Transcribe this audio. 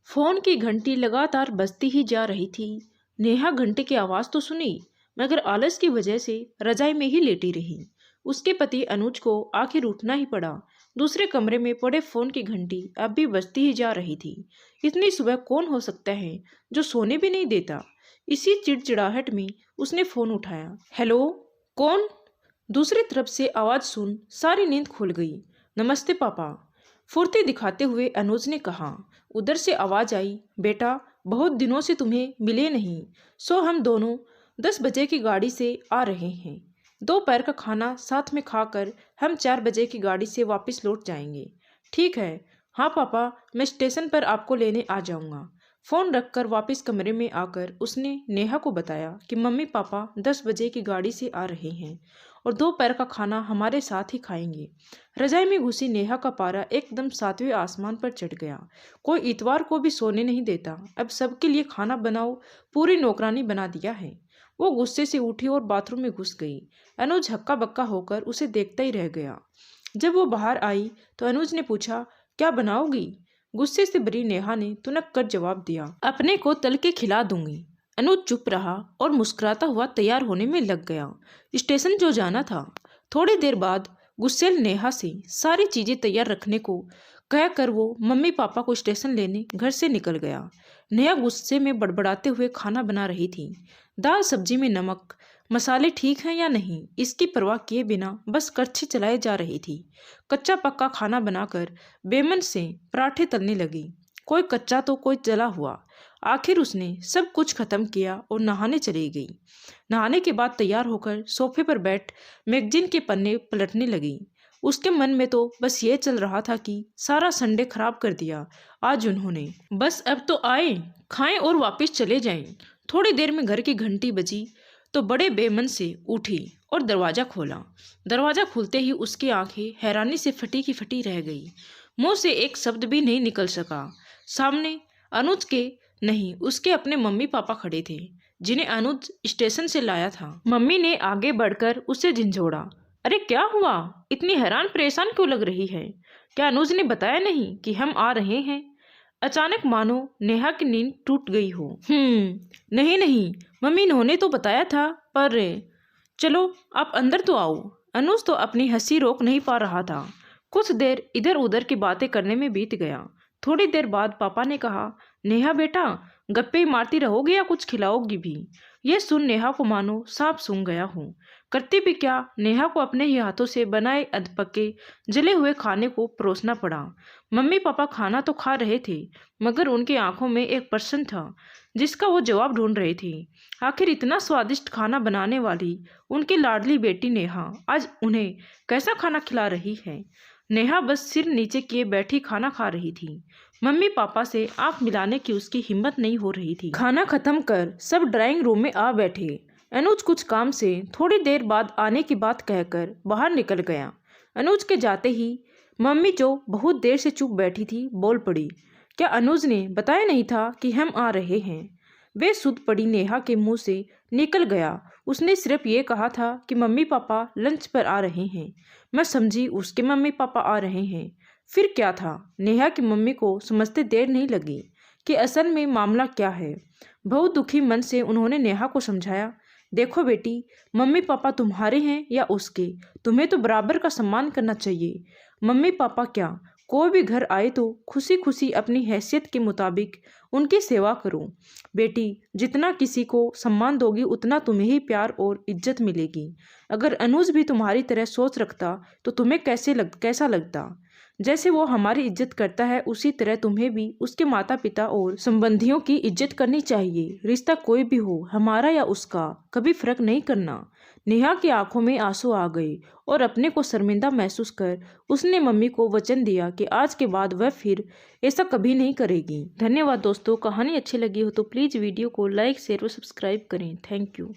Phone की घंटी लगातार बजती ही जा रही थी। नेहा घंटे की आवाज तो सुनी, मगर आलस की वजह से रजाई में ही लेटी रही। उसके पति अनुज को आखिर उठना ही पड़ा। दूसरे कमरे में पड़े फोन की घंटी अब भी बजती ही जा रही थी। इतनी सुबह कौन हो सकता है जो सोने भी नहीं देता। इसी चिड़चिड़ाहट में उसने फोन उठाया। हेलो, कौन? दूसरी तरफ से आवाज सुन सारी नींद खुल गई। नमस्ते पापा, फुर्ती दिखाते हुए अनुज ने कहा। उधर से आवाज आई, बेटा बहुत दिनों से तुम्हें मिले नहीं, सो हम दोनों 10 बजे की गाड़ी से आ रहे हैं। दोपहर का खाना साथ में खाकर हम 4 बजे की गाड़ी से वापस लौट जाएंगे। ठीक है। हाँ पापा, मैं स्टेशन पर आपको लेने आ जाऊंगा। फोन रखकर वापस कमरे में आकर उसने नेहा को बताया कि मम्मी पापा 10 बजे की गाड़ी से आ रहे हैं और दोपहर का खाना हमारे साथ ही खाएंगे। रजाई में घुसी नेहा का पारा एकदम 7वें आसमान पर चढ़ गया। कोई इतवार को भी सोने नहीं देता, अब सबके लिए खाना बनाओ, पूरी नौकरानी बना दिया है। वो गुस्से से उठी और बाथरूम में घुस गई। अनुज हक्का बक्का होकर उसे देखता ही रह गया। जब वो बाहर आई तो अनुज ने पूछा, क्या बनाओगी? गुस्से से भरी नेहा ने तुनक कर जवाब दिया, अपने को तल के खिला दूंगी। अनुज चुप रहा और मुस्कुराता हुआ तैयार होने में लग गया। स्टेशन जो जाना था। थोड़ी देर बाद गुस्सेल नेहा से सारी चीजें तैयार रखने को कहकर वो मम्मी पापा को स्टेशन लेने घर से निकल गया। नेहा गुस्से में बड़बड़ाते हुए खाना बना रही थी। दाल सब्जी में नमक मसाले ठीक हैं या नहीं, इसकी परवाह किए बिना बस कड़छी चलाए जा रही थी। कच्चा पक्का खाना बनाकर बेमन से पराठे तलने लगी, कोई कच्चा तो कोई जला हुआ। आखिर उसने सब कुछ खत्म किया और नहाने चली गई। नहाने के बाद तैयार होकर सोफे पर बैठ मैगजीन के पन्ने पलटने लगी। उसके मन में तो बस ये चल रहा था कि सारा संडे खराब कर दिया आज उन्होंने। बस अब तो आए, खाएं और वापस चले जाएं। थोड़ी देर में घर की घंटी बजी तो बड़े बेमन से उठी और दरवाजा खोला। दरवाजा खुलते ही उसकी आंखें हैरानी से फटी की फटी रह गई। मुंह से एक शब्द भी नहीं निकल सका। सामने अनुज के नहीं, उसके अपने मम्मी पापा खड़े थे, जिन्हें अनुज स्टेशन से लाया था। मम्मी ने आगे बढ़कर उसे झिंझोड़ा। अरे क्या हुआ? इतनी हैरान परेशान क्यों लग रही है? क्या अनुज ने बताया नहीं कि हम आ रहे हैं? अचानक मानो नेहा की नींद टूट गई हो। नहीं नहीं, मम्मी इन्होंने तो बताया था, पर चलो आप अंदर तो आओ। अनुज तो अपनी हंसी रोक नहीं पा रहा था। कुछ देर इधर उधर की बातें करने में बीत गया। थोड़ी देर बाद पापा ने कहा, नेहा बेटा गप्पे मारती रहोगी या कुछ खिलाओगी भी? यह सुन नेहा को मानो सांप सूंघ गया हो। करती भी क्या, नेहा को अपने ही हाथों से बनाए अधपके जले हुए खाने को परोसना पड़ा। मम्मी पापा खाना तो खा रहे थे, मगर उनकी आंखों में एक प्रश्न था जिसका वो जवाब ढूंढ रहे थे। आखिर इतना स्वादिष्ट खाना बनाने वाली उनकी लाडली बेटी नेहा आज उन्हें कैसा खाना खिला रही है? नेहा बस सिर नीचे किए बैठी खाना खा रही थी। मम्मी पापा से आंख मिलाने की उसकी हिम्मत नहीं हो रही थी। खाना खत्म कर सब ड्राइंग रूम में आ बैठे। अनुज कुछ काम से थोड़ी देर बाद आने की बात कहकर बाहर निकल गया। अनुज के जाते ही मम्मी, जो बहुत देर से चुप बैठी थी, बोल पड़ी, क्या अनुज ने बताया नहीं था कि हम आ रहे हैं? बेसुध पड़ी नेहा के मुंह से निकल गया, उसने सिर्फ ये कहा था कि मम्मी पापा लंच पर आ रहे हैं। मैं समझी उसके मम्मी पापा आ रहे हैं। फिर क्या था? नेहा की मम्मी को समझते देर नहीं लगी कि असल में मामला क्या है। बहुत दुखी मन से उन्होंने नेहा को समझाया, देखो बेटी, मम्मी पापा तुम्हारे हैं या उसके, तुम्हें तो बराबर का सम्मान करना चाहिए। मम्मी पापा क्या, कोई भी घर आए तो खुशी खुशी अपनी हैसियत के मुताबिक उनकी सेवा करो। बेटी, जितना किसी को सम्मान दोगी उतना तुम्हें ही प्यार और इज्जत मिलेगी। अगर अनुज भी तुम्हारी तरह सोच रखता तो तुम्हें कैसा लगता? जैसे वो हमारी इज्जत करता है, उसी तरह तुम्हें भी उसके माता पिता और संबंधियों की इज्जत करनी चाहिए। रिश्ता कोई भी हो, हमारा या उसका, कभी फर्क नहीं करना। नेहा की आंखों में आंसू आ गए और अपने को शर्मिंदा महसूस कर उसने मम्मी को वचन दिया कि आज के बाद वह फिर ऐसा कभी नहीं करेगी। धन्यवाद दोस्तों, कहानी अच्छी लगी हो तो प्लीज़ वीडियो को लाइक शेयर और सब्सक्राइब करें। Thank you.